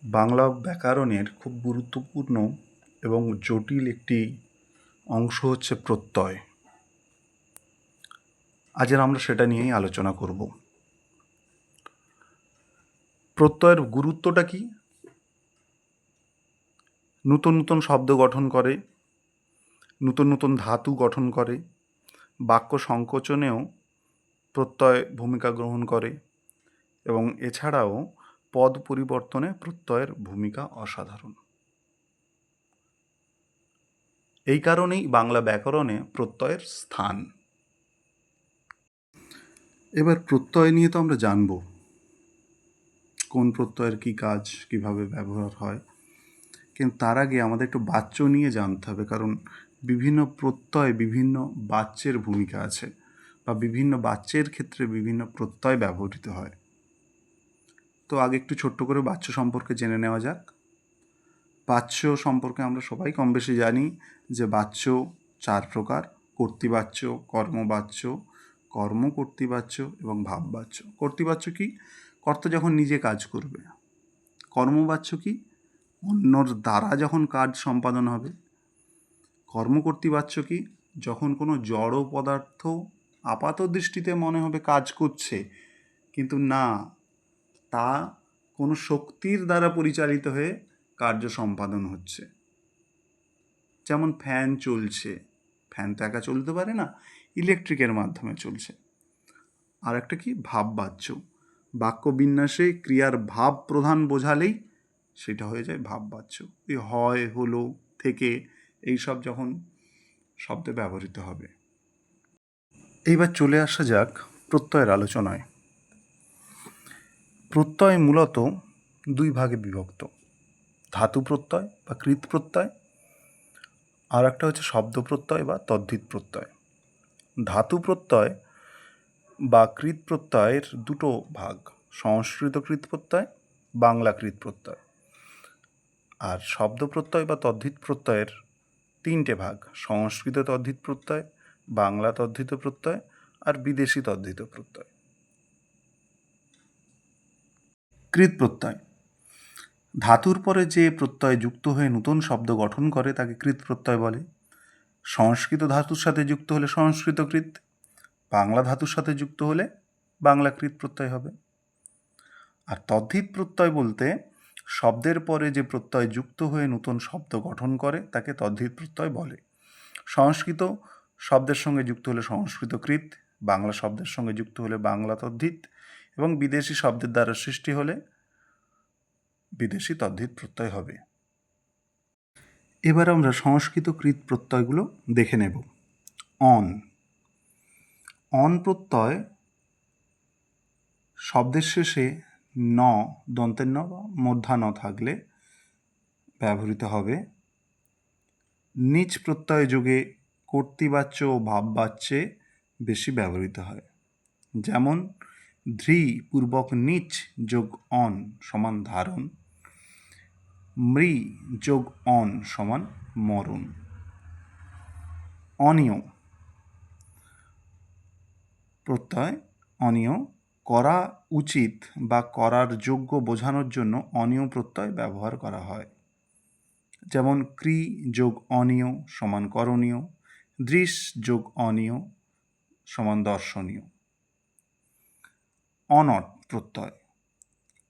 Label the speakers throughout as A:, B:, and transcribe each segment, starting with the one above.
A: বাংলা ব্যাকরণের খুব গুরুত্বপূর্ণ এবং জটিল একটি অংশ হচ্ছে প্রত্যয়। আজের আমরা সেটা নিয়েই আলোচনা করব। প্রত্যয়ের গুরুত্বটা কি? নতুন নতুন শব্দ গঠন করে, নতুন নতুন ধাতু গঠন করে, বাক্য সংকোচনেও প্রত্যয় ভূমিকা গ্রহণ করে এবং এছাড়াও পদ পরিবর্তনে প্রত্যয়ের ভূমিকা অসাধারণ। এই কারণেই বাংলা ব্যাকরণে প্রত্যয়ের স্থান। এবার প্রত্যয় নিয়ে তো আমরা জানব, কোন প্রত্যয়ের কী কাজ, কিভাবে ব্যবহার হয়, কিন্তু তার আগে আমাদের একটু বাচ্য নিয়ে জানতে হবে, কারণ বিভিন্ন প্রত্যয় বিভিন্ন বাচ্যের ভূমিকা আছে বা বিভিন্ন বাচ্যের ক্ষেত্রে বিভিন্ন প্রত্যয় ব্যবহৃত হয়। তো আগে একটু ছোট্ট করে বাচ্য সম্পর্কে জেনে নেওয়া যাক। বাচ্য সম্পর্কে আমরা সবাই কম বেশি জানি যে বাচ্য 4 প্রকার: কর্তৃবাচ্য, কর্মবাচ্য, কর্মকর্তৃবাচ্য এবং ভাববাচ্য। কর্তৃবাচ্য কি? কর্তা যখন নিজে কাজ করবে। কর্মবাচ্য কি? অন্যর দ্বারা যখন কাজ সম্পাদন হবে। কর্মকর্তৃবাচ্য কি? যখন কোনো জড় পদার্থ আপাত দৃষ্টিতে মনে হবে কাজ করছে, কিন্তু না, তা কোনো শক্তির দ্বারা পরিচালিত হয়ে কার্য সম্পাদন হচ্ছে। যেমন ফ্যান চলছে, ফ্যান তো একা চলতে পারে না, ইলেকট্রিকের মাধ্যমে চলছে। আর একটা কি? ভাববাচ্য। বাক্য বিন্যাসে ক্রিয়ার ভাব প্রধান বোঝালেই সেটা হয়ে যায় ভাববাচ্য। এই হয়, হলো, থেকে, এইসব যখন শব্দে ব্যবহৃত হবে। এইবার চলে আসা যাক প্রত্যয়ের আলোচনায়। প্রত্যয় মূলত 2 ভাগে বিভক্ত: ধাতু প্রত্যয় বা কৃৎ প্রত্যয়, আর একটা হচ্ছে শব্দ প্রত্যয় বা তদ্ধিত প্রত্যয়। ধাতু প্রত্যয় বা কৃৎ প্রত্যয়ের 2টো ভাগ: সংস্কৃত কৃৎ প্রত্যয়, বাংলা কৃৎ প্রত্যয়। আর শব্দ প্রত্যয় বা তদ্ধিত প্রত্যয়ের 3টে ভাগ: সংস্কৃত তদ্ধিত প্রত্যয়, বাংলা তদ্ধিত প্রত্যয় আর বিদেশি তদ্ধিত প্রত্যয়। কৃৎ প্রত্যয় ধাতুর পরে যে প্রত্যয় যুক্ত হয়ে নতুন শব্দ গঠন করে তাকে কৃৎ প্রত্যয় বলে। সংস্কৃত ধাতুর সাথে যুক্ত হলে সংস্কৃত কৃৎ, বাংলা ধাতুর সাথে যুক্ত হলে বাংলা কৃৎ প্রত্যয় হবে। আর তদ্ধিত প্রত্যয় বলতে শব্দের পরে যে প্রত্যয় যুক্ত হয়ে নতুন শব্দ গঠন করে তাকে তদ্ধিত প্রত্যয় বলে। সংস্কৃত শব্দের সঙ্গে যুক্ত হলে সংস্কৃত কৃৎ, বাংলা শব্দের সঙ্গে যুক্ত হলে বাংলা তদ্ধিত এবং বিদেশি শব্দের দ্বারা সৃষ্টি হলে বিদেশি তদ্ধিত প্রত্যয় হবে। এবার আমরা সংস্কৃত কৃৎ প্রত্যয়গুলো দেখে নেব। অন। অন প্রত্যয় শব্দের শেষে ন, দন্তের ন বা মূর্ধা ন থাকলে ব্যবহৃত হবে। নিচ প্রত্যয় যোগে কর্তৃবাচ্য ও ভাববাচ্যে বেশি ব্যবহৃত হয়। যেমন ধৃ পূর্বক নিচ যোগ অন সমান ধারণ, মৃ যোগ অন সমান মরণ। অনিয় প্রত্যয় অনিয় করা উচিত বা করার যোগ্য বোঝানোর জন্য অনিয় প্রত্যয় ব্যবহার করা হয়। যেমন ক্রি যোগ অনিয় সমান করণীয়, দৃশ যোগ অনিয় সমান দর্শনীয়। অনট প্রত্যয়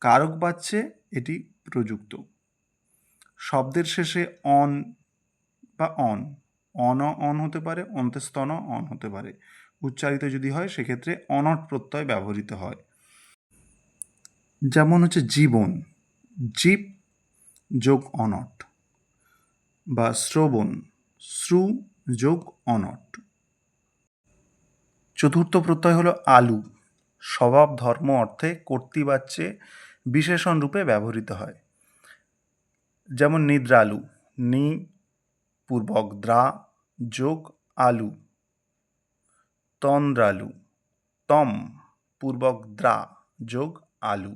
A: কারক বাচ্যে এটি প্রযুক্ত। শব্দের শেষে অন বা অন, অন হতে পারে, অন্ত্যস্তন অন হতে পারে, উচ্চারিত যদি হয় সেক্ষেত্রে অনট প্রত্যয় ব্যবহৃত হয়। যেমন হচ্ছে জীবন, জীব যোগ অনট, বা শ্রবণ, শ্রু যোগ অনট। চতুর্থ প্রত্যয় হলো আলু। স্বভাব ধর্ম অর্থে কর্তৃবাচ্যে বিশেষণ রূপে ব্যবহৃত হয়। যেমন নিদ্রালু, নি পূর্বক দ্রা যোগ আলু। তন্দ্রালু, তম পূর্বক দ্রা যোগ আলু।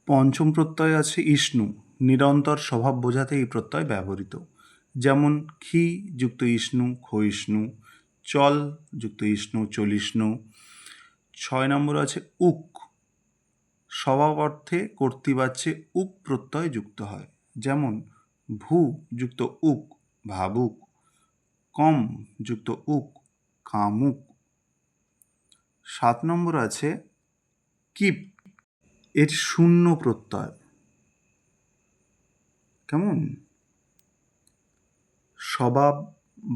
A: পঞ্চম প্রত্যয় আছে ইষ্ণু। নিরন্তর স্বভাব বোঝাতে এই প্রত্যয় ব্যবহৃত। যেমন ক্ষি যুক্ত ইষ্ণু ক্ষয়িষ্ণু, চল যুক্ত ইষ্ণু চলিষ্ণু। 6 নম্বর আছে উক, স্বভাব অর্থে কর্তৃবাচ্যে উক প্রত্যয় যুক্ত হয়, যেমন ভূ যুক্ত উক ভাবুক, কম যুক্ত উক কামুক। 7 নম্বর আছে কিপ, এর শূন্য প্রত্যয়, কেমন? স্বভাব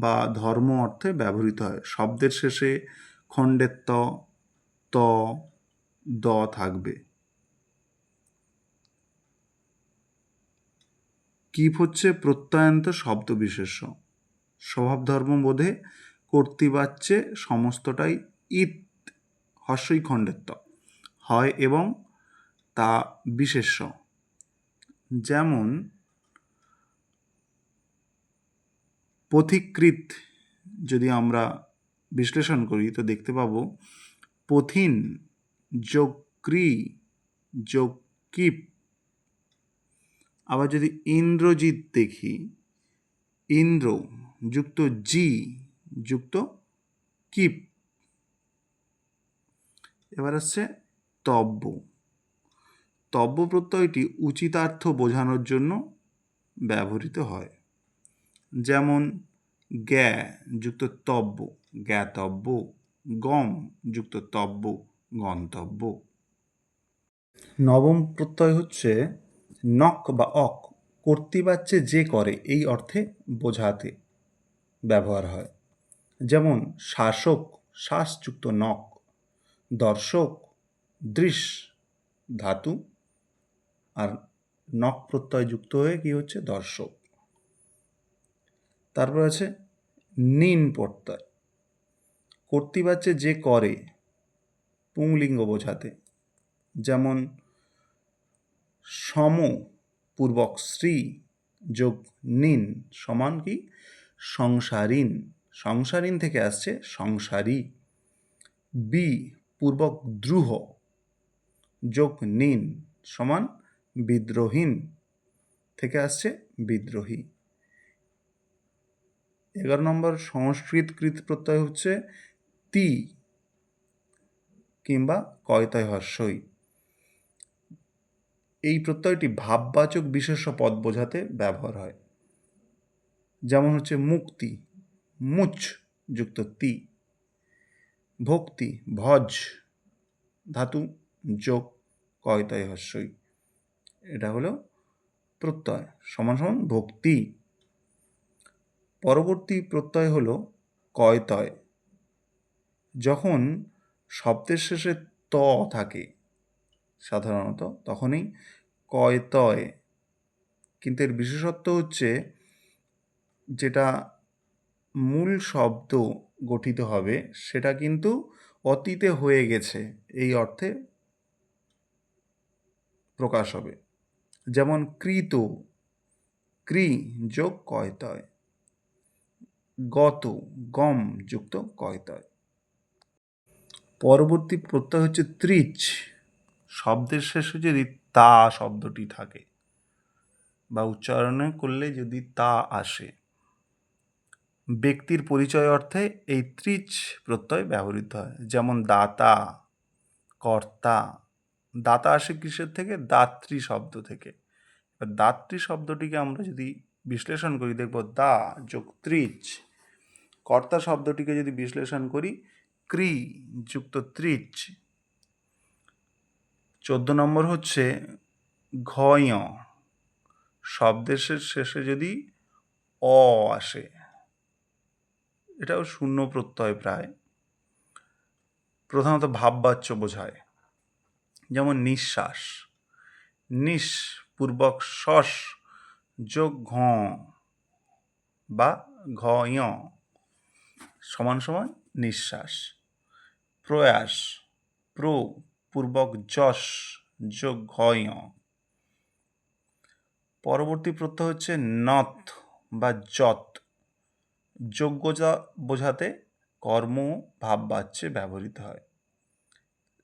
A: বা ধর্ম অর্থে ব্যবহৃত হয়। শব্দের শেষে খণ্ডের ত দ থাকবে। কিপ হচ্ছে প্রত্যয়ান্ত শব্দ বিশেষ্য। স্বভাব ধর্ম বোধে কর্তৃবাচ্যে সমস্তটাই ইত হস্যই খণ্ডের ত হয় এবং তা বিশেষ্য। যেমন পথিকৃৎ যদি আমরা বিশ্লেষণ করি তো দেখতে পাবো পথিন যোগ ক্রি যোগ কিপ। আবার যদি ইন্দ্রজিৎ দেখি, ইন্দ্র যুক্ত জি যুক্ত কিপ। এবার আসছে তব্য। তব্য প্রত্যয়টি উচিতার্থ বোঝানোর জন্য ব্যবহৃত হয়, যেমন জ্ঞা যুক্ত তব্য জ্ঞাতব্য, গম যুক্ত তব্য গন্তব্য। নবম প্রত্যয় হচ্ছে নক বা অক, কর্তৃবাচ্যে যে করে এই অর্থে বোঝাতে ব্যবহার হয়, যেমন শাসক শ্বাস যুক্ত নক, দর্শক দৃশ ধাতু আর নক প্রত্যয় যুক্ত হয়ে কি হচ্ছে দর্শক। তারপর আছে নিন প্রত্যয়, কর্তৃবাচ্যে যে করে পুংলিঙ্গ বোঝাতে, যেমন সম পূর্বক শ্রী যোগ নিন সমান কি সংসারিন, সংসারিন থেকে আসছে সংসারী। বি পূর্বক দ্রুহ যোগ নিন সমান বিদ্রোহীন থেকে আসছে বিদ্রোহী। 11 নম্বর সংস্কৃতকৃত প্রত্যয় হচ্ছে তি কিংবা কয়তয় হর্ষই। এই প্রত্যয়টি ভাববাচক বিশেষ্য পদ বোঝাতে ব্যবহার হয়, যেমন হচ্ছে মুক্তি মুচ যুক্ত তি, ভক্তি ভজ ধাতু যোগ কয়তয় হর্ষই। এটা হলো প্রত্যয় সমান সমান ভক্তি। পরবর্তী প্রত্যয় হলো কয়তয়। যখন শব্দের শেষে ত থাকে সাধারণত তখনই কয়তয়, কিন্তু এর বিশেষত্ব হচ্ছে যেটা মূল শব্দ গঠিত হবে সেটা কিন্তু অতীতে হয়ে গেছে এই অর্থে প্রকাশ হবে, যেমন কৃত ক্রি যোগ কয়তয়, গত গম যুক্ত কয়তয়। পরবর্তী প্রত্যয় হচ্ছে ত্রিচ, শব্দের শেষে যদি তা শব্দটি থাকে বা উচ্চারণে করলে যদি তা আসে, ব্যক্তির পরিচয় অর্থে এই ত্রিচ প্রত্যয় ব্যবহৃত হয়, যেমন দাতা কর্তা। দাতা আসে কিসের থেকে? দাত্রী শব্দ থেকে। দাত্রী শব্দটিকে আমরা যদি বিশ্লেষণ করি দেখব দা যোগ ত্রিচ। কর্তা শব্দটিকে যদি বিশ্লেষণ করি ক্রি যুক্ত ত্রিচ। 14 নম্বর হচ্ছে ঘয়, শব্দের শেষে যদি অ আসে, এটাও শূন্য প্রত্যয় প্রায়, প্রধানত ভাববাচ্য বোঝায়, যেমন নিঃশ্বাস নিঃ পূর্বক শস যোগ ঘ বা ঘয় সমান সমান নিঃশ্বাস। প্রয়াস প্র পূর্বক যশ যোগ ঘয়। পরবর্তী প্রত্যয় হচ্ছে নত বা যত, যোগ্যতা বোঝাতে কর্ম ভাববাচ্যে ব্যবহৃত হয়,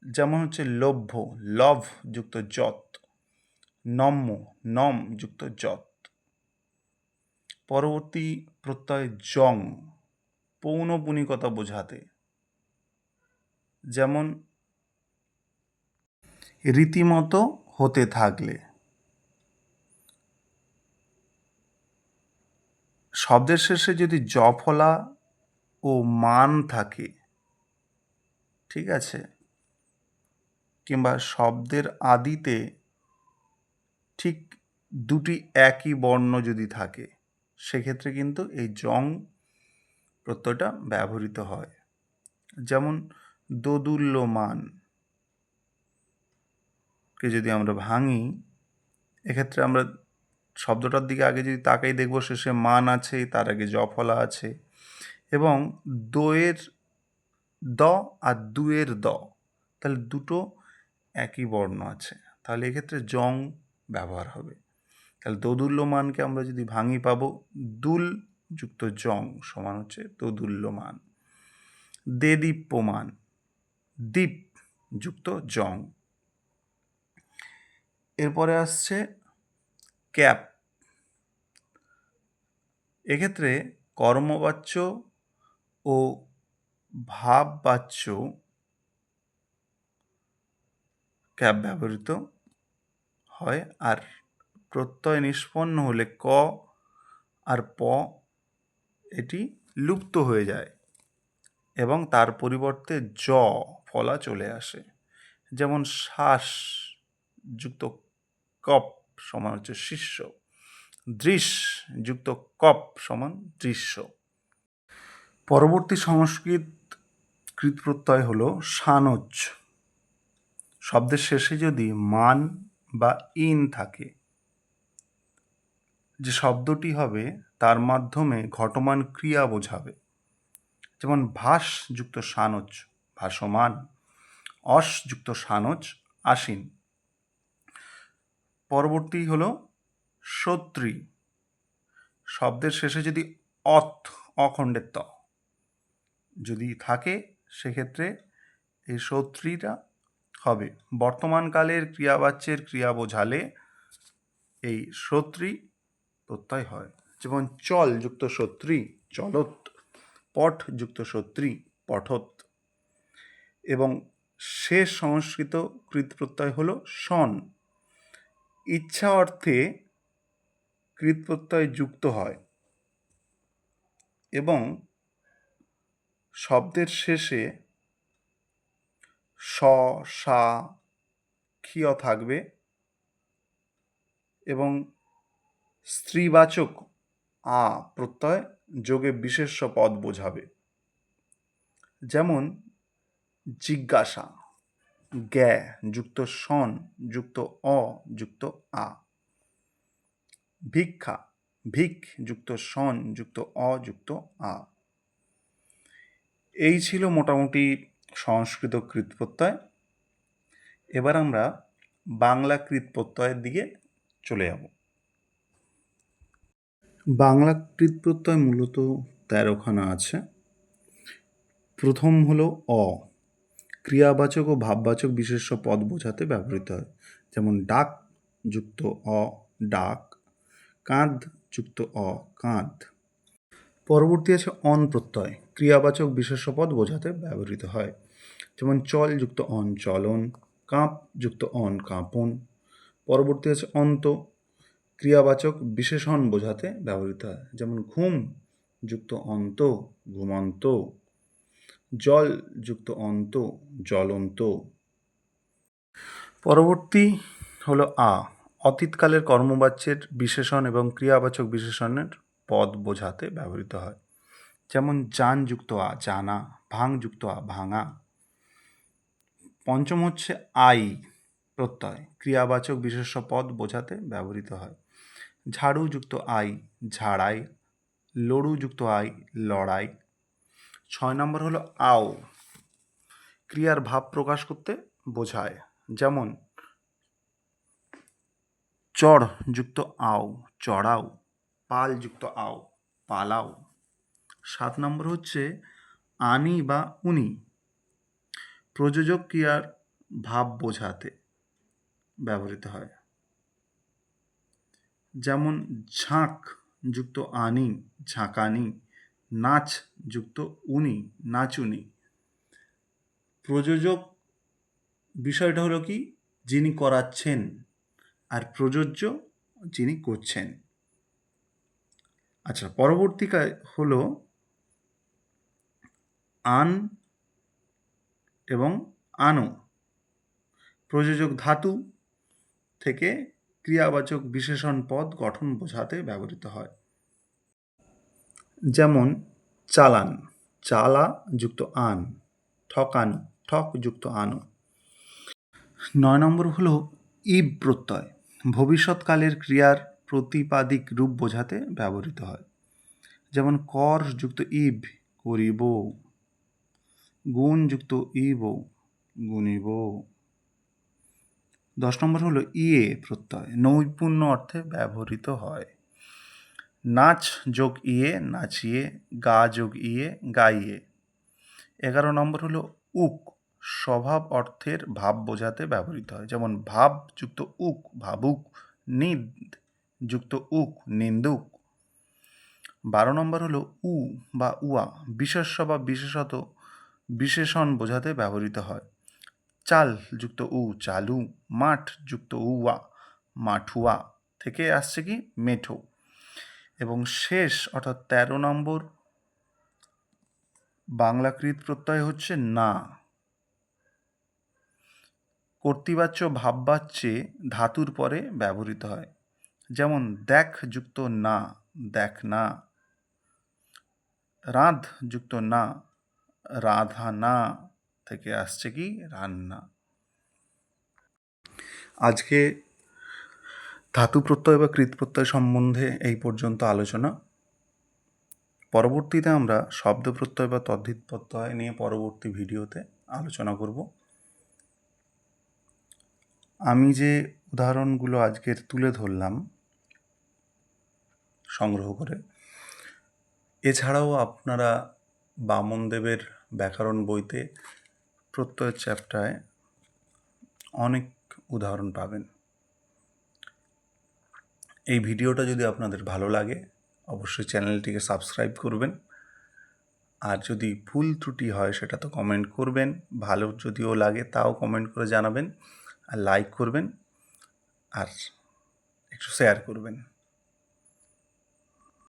A: যেমন হচ্ছে লভ্য লভ যুক্ত যত, নম্য নম যুক্ত যত। পরবর্তী প্রত্যয় জং, পৌনপুনিকতা বোঝাতে, যেমন রীতিমতো হতে থাকলে। শব্দের শেষে যদি জ ফলা ও মান থাকে, ঠিক আছে, কিংবা শব্দের আদিতে ঠিক দুটি একই বর্ণ যদি থাকে, সেক্ষেত্রে কিন্তু এই জং প্রত্যয়টা ব্যবহৃত হয়। যেমন দোদুল্যমান কে যদি আমরা ভাঙি, এক্ষেত্রে আমরা শব্দটার দিকে আগে যদি তাকাই দেখব শেষে মান আছে, তার আগে জ ফলা আছে, এবং দোয়ের দ আর দুয়ের দ, তাহলে দুটো একই বর্ণ আছে, তাহলে এক্ষেত্রে জং ব্যবহার হবে। তাহলে দোদুল্যমানকে আমরা যদি ভাঙি পাবো দুল যুক্ত জং সমান হচ্ছে দোদুল্যমান। দেদীপ্যমান, দীপ যুক্ত জং। এরপরে আসছে ক্যাপ। এক্ষেত্রে কর্মবাচ্য ও ভাববাচ্য ক্যাপ ব্যবহৃত হয়, আর প্রত্যয় নিষ্পন্ন হলে ক আর প এটি লুপ্ত হয়ে যায় এবং তার পরিবর্তে জ ফলা চলে আসে। যেমন শ্বাস যুক্ত কপ সমান হচ্ছে শিষ্য, দৃশ যুক্ত কপ সমান দৃশ্য। পরবর্তী সংস্কৃত কৃত প্রত্যয় হল সানজ। শব্দের শেষে যদি মান বা ইন থাকে, যে শব্দটি হবে তার মাধ্যমে ঘটমান ক্রিয়া বোঝাবে। যেমন ভাস যুক্ত সানজ ভাসমান, অস যুক্ত সানজ আসীন। পরবর্তী হল সত্রী। শব্দের শেষে যদি অথ অখণ্ডের ত যদি থাকে, সেক্ষেত্রে এই সত্রীটা হবে। বর্তমানকালের ক্রিয়াবাচ্যের ক্রিয়া বোঝালে এই সত্রী প্রত্যয় হয়। যেমন চল যুক্ত সত্রী চলত, পঠ যুক্ত সত্রী পঠত। এবং শেষ সংস্কৃত কৃত প্রত্যয় হল সন। ইচ্ছা অর্থে কৃত প্রত্যয় যুক্ত হয় এবং শব্দের শেষে স, সা, ক্ষীয় থাকবে এবং স্ত্রীবাচক আ প্রত্যয় যোগে বিশেষ্য পদ বোঝাবে। যেমন জিজ্ঞাসা, জ্ঞা যুক্ত সন যুক্ত অ যুক্ত আ। ভিক্ষা, ভিক যুক্ত সন যুক্ত অ যুক্ত আ। এই ছিল মোটামুটি সংস্কৃত কৃত প্রত্যয়। এবার আমরা বাংলা কৃত প্রত্যয়ের দিকে চলে যাব। বাংলা কৃত প্রত্যয় মূলত 13খানা আছে। প্রথম হলো অ। ক্রিয়াবাচক ও ভাববাচক বিশেষ্য পদ বোঝাতে ব্যবহৃত হয়। যেমন ডাক যুক্ত অ ডাক, কাঁধ যুক্ত অ কাঁধ। পরবর্তী আছে অন প্রত্যয়। ক্রিয়াবাচক বিশেষ্য পদ বোঝাতে ব্যবহৃত হয়। যেমন চল যুক্ত অন চলন, কাঁপ যুক্ত অন কাঁপন। পরবর্তী আছে অন্ত। ক্রিয়াবাচক বিশেষণ বোঝাতে ব্যবহৃত হয়। যেমন ঘুম যুক্ত অন্ত ঘুমন্ত, জল যুক্ত অন্ত জলন্ত। পরবর্তী হলো আ। অতীতকালের কর্মবাচ্যের বিশেষণ এবং ক্রিয়াবাচক বিশেষণের পদ বোঝাতে ব্যবহৃত হয়। যেমন যান যুক্ত আ জানা, ভাং যুক্ত আ ভাঙা। পঞ্চম হচ্ছে আই প্রত্যয়। ক্রিয়াবাচক বিশেষ্য পদ বোঝাতে ব্যবহৃত হয়। ঝাড়ু যুক্ত আই ঝাড়াই, লড়ু যুক্ত আই লড়াই। 6 নম্বর হলো আও। ক্রিয়ার ভাব প্রকাশ করতে বোঝায়। যেমন চড় যুক্ত আও চড়াও, পাল যুক্ত আও পালাও। 7 নম্বর হচ্ছে আনি বা উনি। প্রযোজক ক্রিয়ার ভাব বোঝাতে ব্যবহৃত হয়। যেমন ঝাঁক যুক্ত আনি ঝাঁকানি, নাচ যুক্ত উনি নাচুনি। প্রযোজক বিষয়টা হলো কি, যিনি করাচ্ছেন, আর প্রযোজ্য যিনি করছেন। আচ্ছা, পরবর্তীকায় হলো আন এবং আনো। প্রযোজক ধাতু থেকে ক্রিয়াবাচক বিশেষণ পদ গঠন বোঝাতে ব্যবহৃত হয়। যেমন চালান, চালা যুক্ত আন, ঠকান, ঠক যুক্ত আনো। 9 নম্বর হলো ইব প্রত্যয়, ভবিষ্যৎকালের ক্রিয়ার প্রতিপাদিক রূপ বোঝাতে ব্যবহৃত হয়। যেমন কর যুক্ত ইব, করিব, গুণ যুক্ত ইব, গুনিব। 10 নম্বর হলো ইয়ে প্রত্যয়, নৈপুণ্য অর্থে ব্যবহৃত হয়। নাচ যোগ ইয়ে, নাচিয়ে, গা যোগ ইয়ে, গাইয়ে। 11 নম্বর হলো উক, স্বভাব অর্থের ভাব বোঝাতে ব্যবহৃত হয়। যেমন ভাব যুক্ত উক, ভাবুক, নিদ যুক্ত উক, নিন্দুক। 12 নম্বর হলো উ বা উয়া, বিশেষ্য বা বিশেষত বিশেষণ বোঝাতে ব্যবহৃত হয়। চাল যুক্ত উ, চালু, মাঠ যুক্ত উয়া, মাঠুয়া থেকে আসছে কি মেঠো। এবং শেষ অর্থাৎ 13 নম্বর বাংলাকৃত প্রত্যয় হচ্ছে না। কর্তৃবাচ্য ভাববাচ্যে ধাতুর পরে ব্যবহৃত হয়। যেমন দেখ যুক্ত না, দেখ না। রাঁধ যুক্ত না, রাঁধানা থেকে আসছে কি রান্না। আজকে ধাতু প্রত্যয় বা কৃৎ প্রত্যয় সম্বন্ধে এই পর্যন্ত আলোচনা। পরবর্তীতে আমরা শব্দ প্রত্যয় বা তদ্ধিত প্রত্যয় নিয়ে পরবর্তী ভিডিওতে আলোচনা করব। আমি যে উদাহরণগুলো আজকের তুলে ধরলাম সংগ্রহ করে, এছাড়াও আপনারা বামনদেবের ব্যাকরণ বইতে প্রত্যয়ের চ্যাপ্টারে অনেক উদাহরণ পাবেন। এই ভিডিওটা যদি আপনাদের ভালো লাগে অবশ্যই চ্যানেলটিকে সাবস্ক্রাইব করবেন, আর যদি ভুল ত্রুটি হয় সেটা তো কমেন্ট করবেন, ভালো যদিও লাগে তাও কমেন্ট করে জানাবেন, আর লাইক করবেন, আর একটু শেয়ার করবেন।